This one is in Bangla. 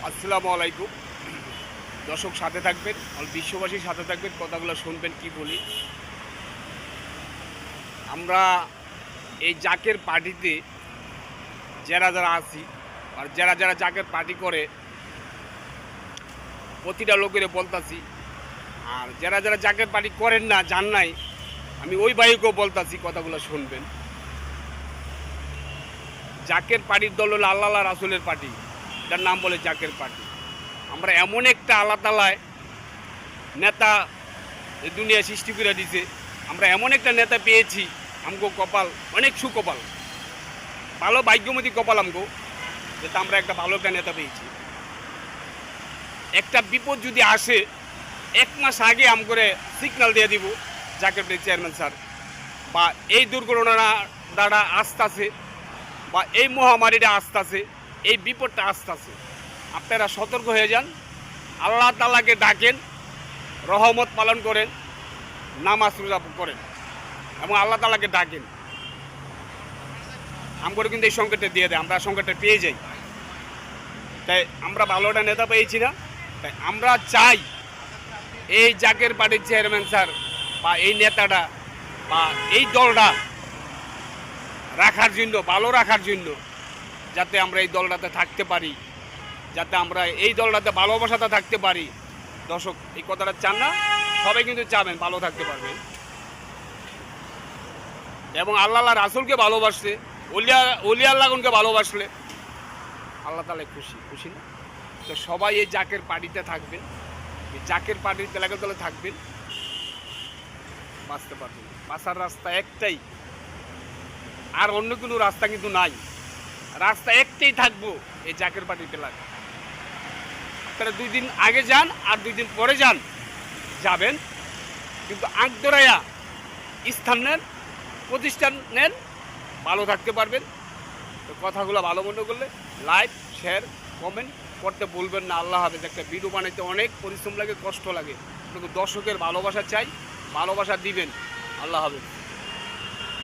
আসসালামু আলাইকুম। দর্শক সাথে থাকবেন, বিশ্ববাসীর সাথে থাকবেন, কথাগুলো শুনবেন কি বলি। আমরা এই জাকের পার্টিতে যারা যারা আছি আর যারা যারা জাকের পার্টি করে প্রতিটা লোকের বলতাছি, আর যারা যারা জাকের পার্টি করেন না জান নাই, আমি ওই ভাইকেও বলতাছি, কথাগুলো শুনবেন। জাকের পার্টির দল হলো আল্লাহ রাসূলের পার্টি, এটার নাম বলে জাকের পার্টি। আমরা এমন একটা আল্লাহ তাআলায় নেতা এই দুনিয়া সৃষ্টি করে দিছে, আমরা এমন একটা নেতা পেয়েছি, আমগো কপাল অনেক সুকপাল, ভালো ভাগ্যমতী কপাল আমগো, যেটা আমরা একটা ভালো একটা নেতা পেয়েছি। একটা বিপদ যদি আসে 1 মাস আগে আম করে সিগন্যাল দিয়ে দিব জাকের পার্টির চেয়ারম্যান স্যার, বা এই দুর্ঘটনাটা আসতেছে, বা এই মহামারীটা আসতেছে, এই বিপদটা আসতেছে, আপনারা সতর্ক হয়ে যান, আল্লাহ তাআলাকে ডাকেন, রহমত পালন করেন, নামাজ রোজা করেন এবং আল্লাহ তাআলাকে ডাকেন। আমরা কিন্তু এই সংকটটা দিয়ে দেয়, আমরা সংকটটা পেয়ে যাই। তাই আমরা ভালো একটা নেতা পেয়েছি না, তাই আমরা চাই এই জাকের পার্টির চেয়ারম্যান স্যার বা এই নেতাটা বা এই দলটা রাখার জন্য, ভালো রাখার জন্য, যাতে আমরা এই দলটাতে থাকতে পারি, যাতে আমরা এই দলটাতে ভালোবাসাতে থাকতে পারি। দর্শক এই কথাটা চান না? সবাই কিন্তু চাবেন ভালো থাকতে পারবেন এবং আল্লাহ রাসূলকে ভালোবাসলে, ওলিয়া আল্লাহকে ভালোবাসলে আল্লাহ তাআলা খুশি, খুশি না? তো সবাই এই জাকের পার্টিতে থাকবেন, এই জাকের পার্টির তেলাকে তলে থাকবেন, বাঁচতে পারবেন। বাঁচার রাস্তা একটাই, আর অন্য কোনো রাস্তা কিন্তু নাই, রাস্তা একটাই থাকবো, এই জাকের পার্টির তেলাকে। আপনারা 2 দিন আগে যান আর 2 দিন পরে যাবেন, কিন্তু আগ দৌড়াইয়া স্থান নেন, প্রতিষ্ঠান নেন, ভালো থাকতে পারবেন। তো কথাগুলো ভালো মনে করলে লাইক, শেয়ার, কমেন্ট করতে বলবেন না। আল্লাহ হাফেজ। একটা ভিডিও বানাইতে অনেক পরিশ্রম লাগে, কষ্ট লাগে, কিন্তু দর্শকের ভালোবাসা চাই, ভালোবাসা দিবেন। আল্লাহ হাফেজ।